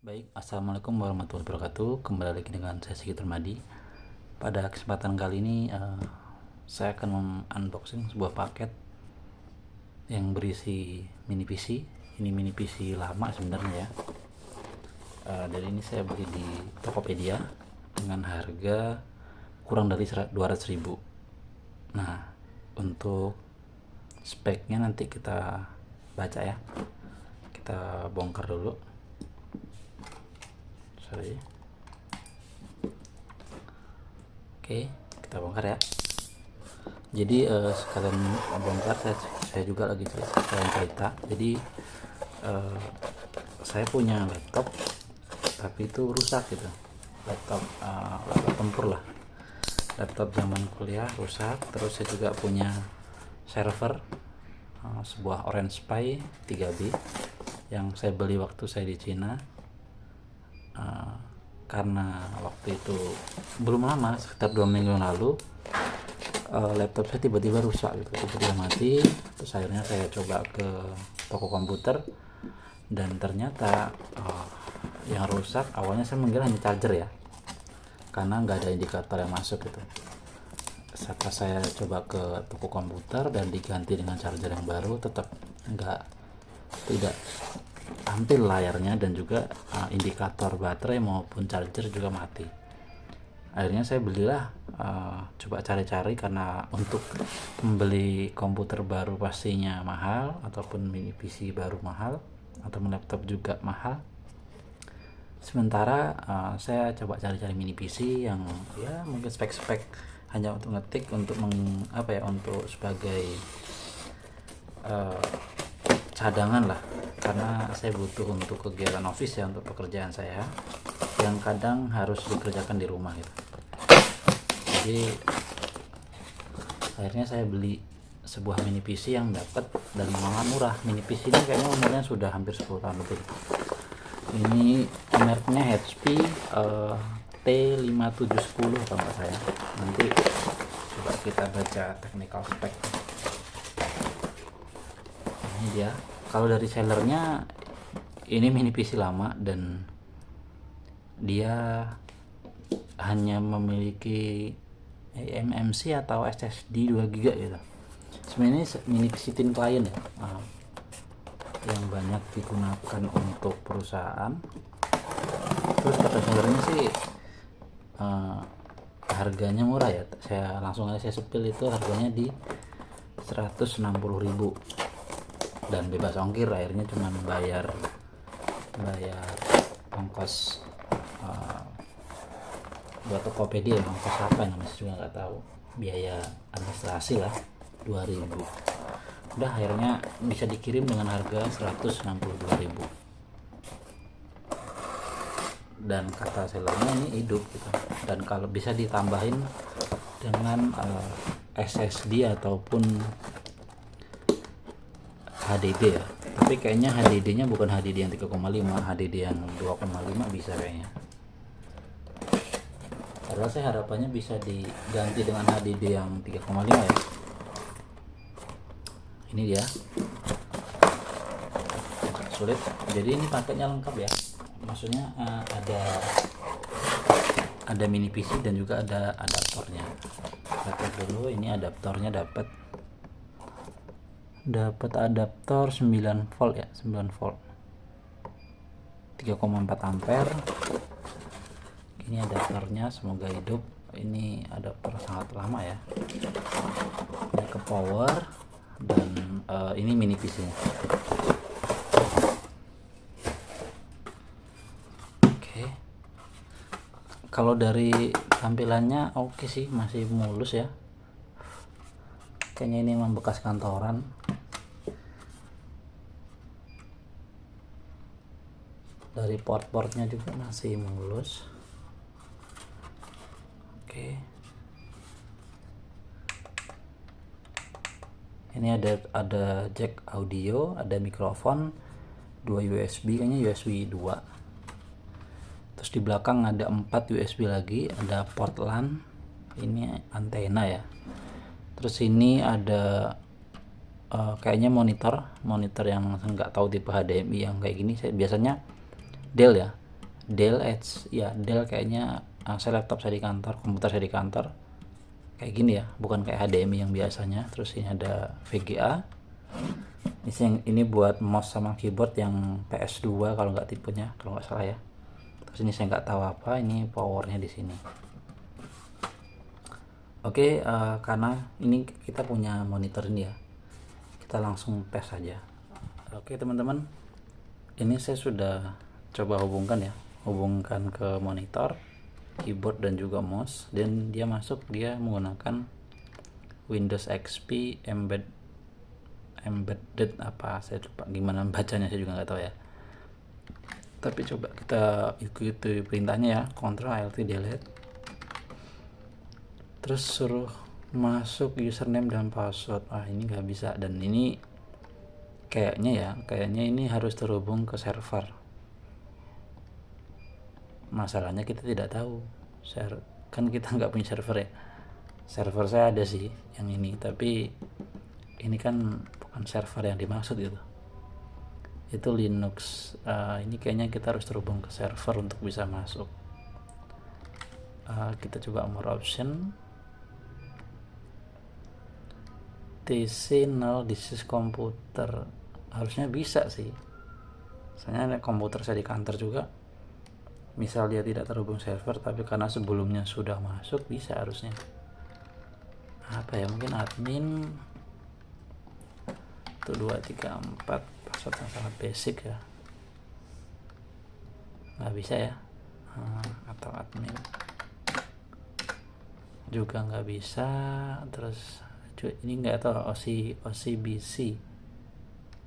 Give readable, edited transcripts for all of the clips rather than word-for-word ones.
Baik, assalamualaikum warahmatullahi wabarakatuh. Kembali lagi dengan saya Sigit Permadi. Pada kesempatan kali ini saya akan unboxing sebuah paket yang berisi mini PC. Ini mini PC lama sebenarnya ya. Dan ini saya beli di Tokopedia dengan harga kurang dari 200.000. Nah, untuk speknya nanti kita baca ya. Kita bongkar dulu. Oke, kita bongkar ya. Jadi sekalian bongkar, saya juga lagi cerita. Jadi saya punya laptop tapi itu rusak gitu. Laptop tempur lah, laptop zaman kuliah rusak. Terus saya juga punya server sebuah Orange Pi 3B yang saya beli waktu saya di Cina. Karena waktu itu belum lama, sekitar 2 minggu lalu, laptop saya tiba-tiba rusak gitu, tiba-tiba mati. Terus akhirnya saya coba ke toko komputer dan ternyata yang rusak awalnya saya mengira hanya charger ya, karena nggak ada indikator yang masuk gitu. Setelah saya coba ke toko komputer dan diganti dengan charger yang baru, tetap tidak tampil layarnya, dan juga indikator baterai maupun charger juga mati. Akhirnya saya belilah, coba cari-cari, karena untuk membeli komputer baru pastinya mahal, ataupun mini PC baru mahal, atau laptop juga mahal. Sementara saya coba cari-cari mini PC yang ya mungkin spek-spek hanya untuk ngetik, untuk untuk sebagai cadangan lah, karena saya butuh untuk kegiatan office ya, untuk pekerjaan saya yang kadang harus dikerjakan di rumah gitu. Jadi akhirnya saya beli sebuah mini PC yang dapat dari mama murah. Mini PC ini kayaknya umurnya sudah hampir 10 tahun lebih. Ini mereknya HP T5710 kalau nggak saya. Nanti coba kita baca technical spec. Ini dia. Kalau dari sellernya, ini mini PC lama dan dia hanya memiliki eMMC atau SSD 2 GB gitu. Sebenarnya ini mini PC thin client ya, yang banyak digunakan untuk perusahaan. Terus kata sellernya sih harganya murah ya. Saya langsung aja saya sepil, itu harganya di 160.000 dan bebas ongkir. Akhirnya cuma bayar ongkos buat Tokopedia, ongkos apa namanya juga nggak tahu, biaya administrasi lah 2.000. Udah akhirnya bisa dikirim dengan harga 162.000. Dan kata sellernya ini hidup gitu, dan kalau bisa ditambahin dengan SSD ataupun HDD ya, tapi kayaknya HDD nya bukan HDD yang 3,5, HDD yang 2,5 bisa kayaknya. Padahal saya harapannya bisa diganti dengan HDD yang 3,5 ya. Ini dia, agak sulit. Jadi ini paketnya lengkap ya, maksudnya ada mini PC dan juga ada adaptornya. Lihat dulu, ini adaptornya dapat adaptor 9 volt ya, 9 volt 3,4 ampere. Ini adaptornya, semoga hidup. Ini adaptor sangat lama ya. Ini ke power, dan ini mini PC nya. Oke, kalau dari tampilannya oke sih, masih mulus ya. Kayaknya ini memang bekas kantoran. Dari port-portnya juga masih mulus. Oke, ini ada jack audio, ada mikrofon, 2 USB, kayaknya USB 2. Terus di belakang ada 4 USB lagi, ada port LAN, ini antena ya. Terus ini ada kayaknya monitor yang nggak tahu tipe HDMI yang kayak gini. Saya biasanya Dell ya, Dell Edge ya, Dell kayaknya. Saya laptop saya di kantor, komputer saya di kantor kayak gini ya, bukan kayak HDMI yang biasanya. Terus ini ada VGA. Ini buat mouse sama keyboard yang PS2 kalau nggak tipenya, kalau nggak salah ya. Terus ini saya nggak tahu apa, ini powernya di sini. Oke, karena ini kita punya monitor ini ya, kita langsung tes saja. Oke teman-teman, ini saya sudah coba hubungkan ke monitor, keyboard dan juga mouse, dan dia masuk. Dia menggunakan Windows XP embedded apa, saya lupa gimana bacanya, saya juga nggak tahu ya. Tapi coba kita ikuti perintahnya ya, Ctrl Alt Delete, terus suruh masuk username dan password. Ini nggak bisa, dan ini kayaknya ini harus terhubung ke server. Masalahnya kita tidak tahu, kan kita nggak punya server ya. Server saya ada sih yang ini, tapi ini kan bukan server yang dimaksud gitu, itu Linux. Ini kayaknya kita harus terhubung ke server untuk bisa masuk. Kita coba more option, TC 0, this is komputer. Harusnya bisa sih, soalnya komputer saya di kantor juga. Misal dia tidak terhubung server, tapi karena sebelumnya sudah masuk, bisa harusnya. Apa ya, mungkin admin 1 2 3 4, password yang sangat basic ya, nggak bisa ya. Atau admin juga nggak bisa. Terus ini nggak tahu, OCBC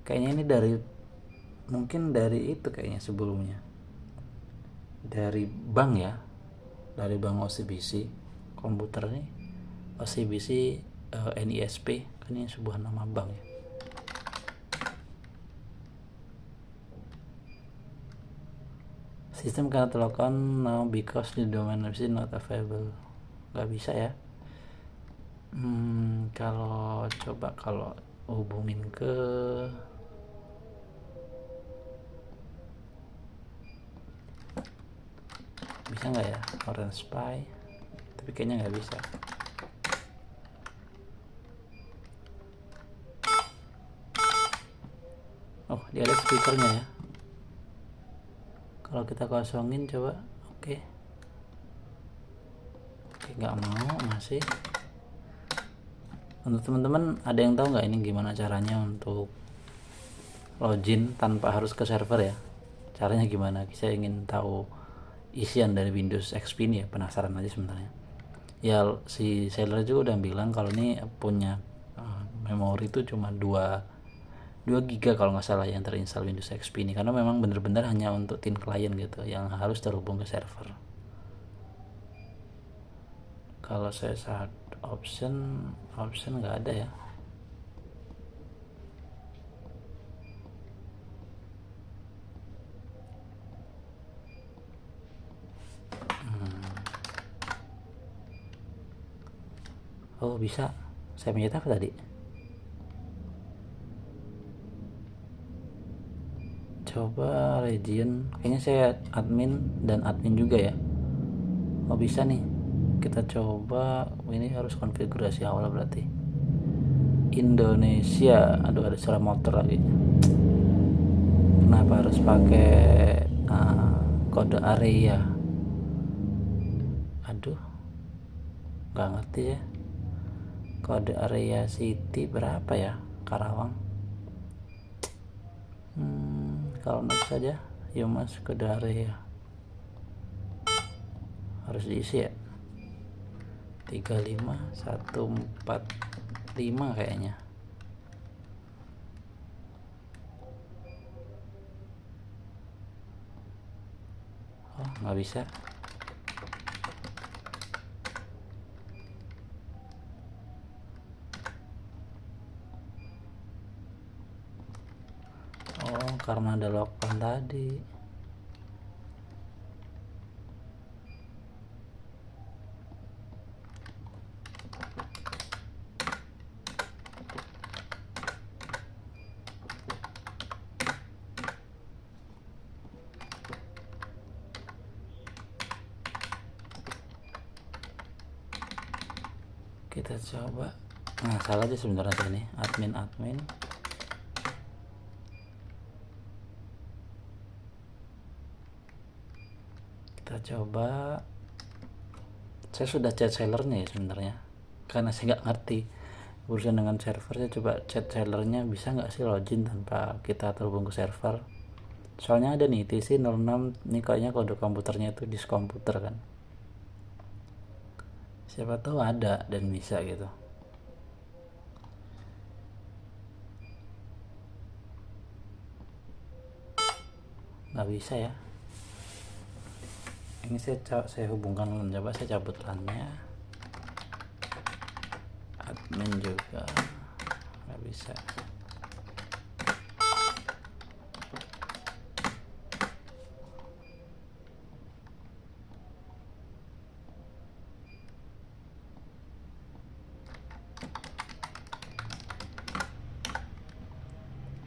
kayaknya ini mungkin dari itu kayaknya sebelumnya, dari bank ya, dari bank OCBC. Komputer nih OCBC NISP, kan ini sebuah nama bank ya. System cannot log on now because the domain is not available. Nggak bisa ya. Kalau hubungin ke bisa nggak ya, Orange Pi, tapi kayaknya nggak bisa. Dia ada speakernya ya, kalau kita kosongin coba. Oke, nggak mau masih. Untuk teman-teman ada yang tahu nggak ini gimana caranya untuk login tanpa harus ke server ya, caranya gimana? Saya ingin tahu isian dari Windows XP ini ya, penasaran aja sebenarnya ya. Si seller juga udah bilang kalau ini punya memori itu cuma 2 GB kalau nggak salah yang terinstall Windows XP ini, karena memang benar-benar hanya untuk thin client gitu yang harus terhubung ke server. Kalau saya saat option nggak ada ya. Bisa. Saya menyet apa tadi? Coba region, kayaknya saya admin dan admin juga ya. Bisa nih, kita coba. Ini harus konfigurasi awal berarti Indonesia. Aduh, ada suara motor lagi. Kenapa harus pakai kode area? Aduh, nggak ngerti ya. Kode area city berapa ya, Karawang? Kalau nanti saja ya mas, kode area harus diisi ya, 35145 kayaknya. Nggak bisa. Karena ada lockdown tadi. Kita coba, nah salah aja sebenarnya ini admin. Kita coba, saya sudah chat sellernya ya sebenarnya, karena saya nggak ngerti urusan dengan server. Saya coba chat sellernya, bisa nggak sih login tanpa kita terhubung ke server. Soalnya ada nih TC06, ini kayaknya kode komputernya itu disk komputer kan, siapa tahu ada dan bisa gitu. Nggak bisa ya, ini saya hubungkan LAN. Coba saya cabut LAN-nya, admin juga nggak bisa.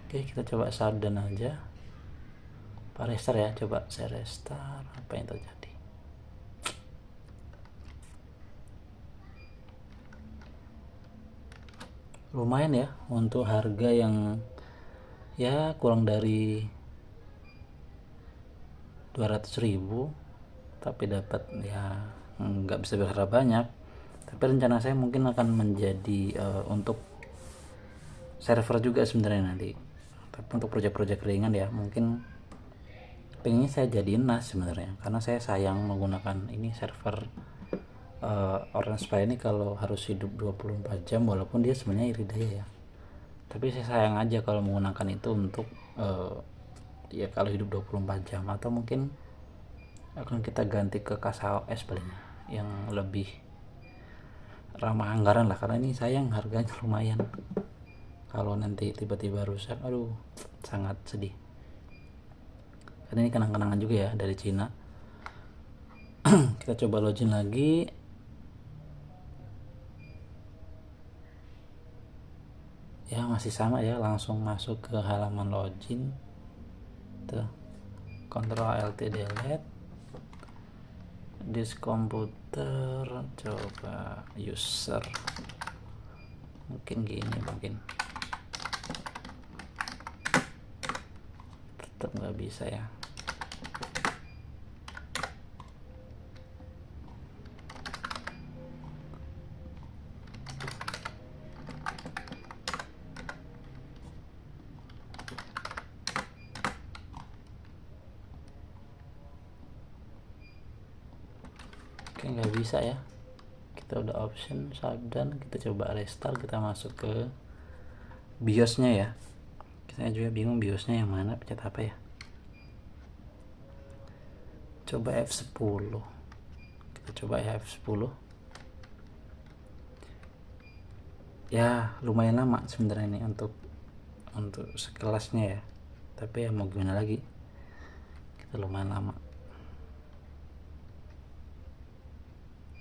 Oke, kita coba shutdown aja. Pak restart ya, coba saya restart, apa yang terjadi. Lumayan ya untuk harga yang ya kurang dari 200.000, tapi dapat ya nggak bisa berharap banyak. Tapi rencana saya mungkin akan menjadi untuk server juga sebenarnya nanti. Tapi untuk proyek-proyek ringan ya mungkin pengennya saya jadiin NAS sebenarnya, karena saya sayang menggunakan ini server Orange Pi ini kalau harus hidup 24 jam, walaupun dia sebenarnya iri daya ya, tapi saya sayang aja kalau menggunakan itu untuk ya kalau hidup 24 jam. Atau mungkin akan kita ganti ke KSOS palingnya yang lebih ramah anggaran lah, karena ini sayang harganya lumayan. Kalau nanti tiba-tiba rusak, aduh sangat sedih, karena ini kenang-kenangan juga ya dari Cina. Kita coba login lagi. Ya masih sama ya, langsung masuk ke halaman login tuh, Ctrl Alt delete, disk komputer, coba user, mungkin gini, mungkin tetap nggak bisa ya. Oke, nggak bisa ya. Kita udah option shutdown, kita coba restart, kita masuk ke BIOSnya ya. Saya juga bingung BIOSnya yang mana, pencet apa ya. Coba F10, kita coba ya F10. Ya lumayan lama sebenarnya ini untuk sekelasnya ya, tapi ya mau gimana lagi, kita lumayan lama.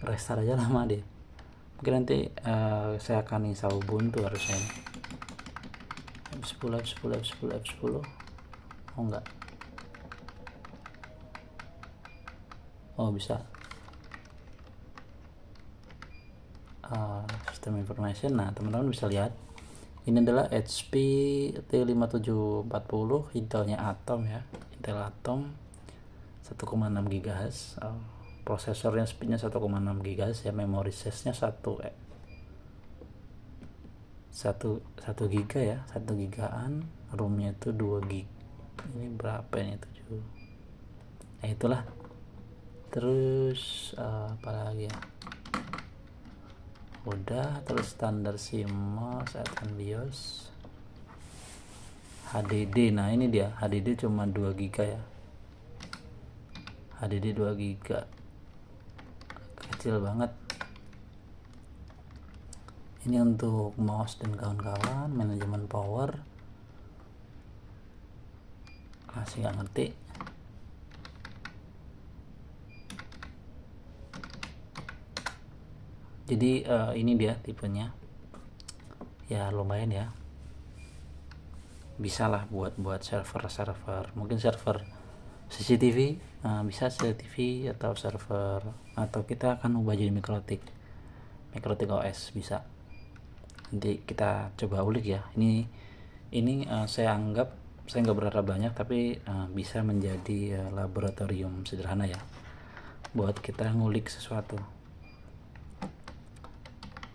Restart aja lama deh, mungkin nanti saya akan install Ubuntu harusnya. F10. Oh enggak, oh bisa. Sistem information. Nah teman-teman bisa lihat ini adalah HP T5740, Intelnya Atom ya, Intel Atom 1,6 GHz, prosesornya speednya 1,6 GHz ya, memori size nya 1 giga ya, 1 gigaan, ROM-nya itu 2 gig. Ini berapa ini, 7. Nah itulah. Terus apalagi ya, udah. Terus standar CMOS, add BIOS, HDD. Nah ini dia, HDD cuma 2 giga ya, HDD 2 giga, kecil banget. Ini untuk mouse dan kawan-kawan. Manajemen power masih nggak ngerti. Jadi ini dia tipenya ya, lumayan ya, bisa lah buat server, mungkin server CCTV, bisa CCTV, atau server, atau kita akan ubah jadi mikrotik MikroTik OS bisa. Nanti kita coba ulik ya. Ini saya anggap, saya nggak berharap banyak, tapi bisa menjadi laboratorium sederhana ya buat kita ngulik sesuatu.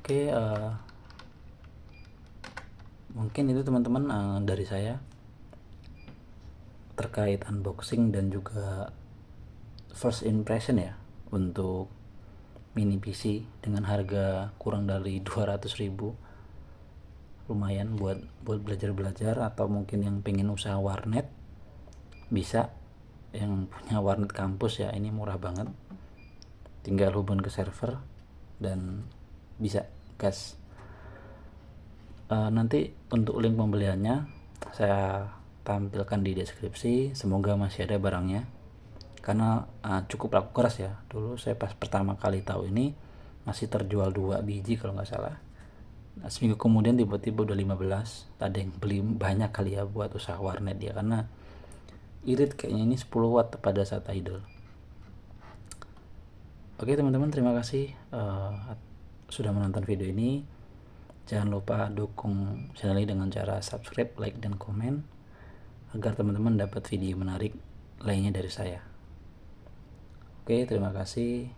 Oke, mungkin itu teman-teman dari saya terkait unboxing dan juga first impression ya untuk mini PC dengan harga kurang dari 200.000. Lumayan buat belajar-belajar, atau mungkin yang pengen usaha warnet bisa, yang punya warnet kampus ya, ini murah banget, tinggal hubungan ke server dan bisa gas. Nanti untuk link pembeliannya saya tampilkan di deskripsi. Semoga masih ada barangnya, karena cukup laku keras ya. Dulu saya pas pertama kali tahu ini masih terjual 2 biji kalau nggak salah. Nah, seminggu kemudian tiba-tiba udah 15. Ada yang beli banyak kali ya buat usaha warnet dia, karena irit kayaknya ini 10 watt pada saat idle. Oke teman-teman, terima kasih sudah menonton video ini. Jangan lupa dukung channel ini dengan cara subscribe, like, dan komen agar teman-teman dapat video menarik lainnya dari saya. Oke, terima kasih.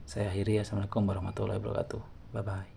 Saya akhiri. Assalamualaikum warahmatullahi wabarakatuh. Bye bye.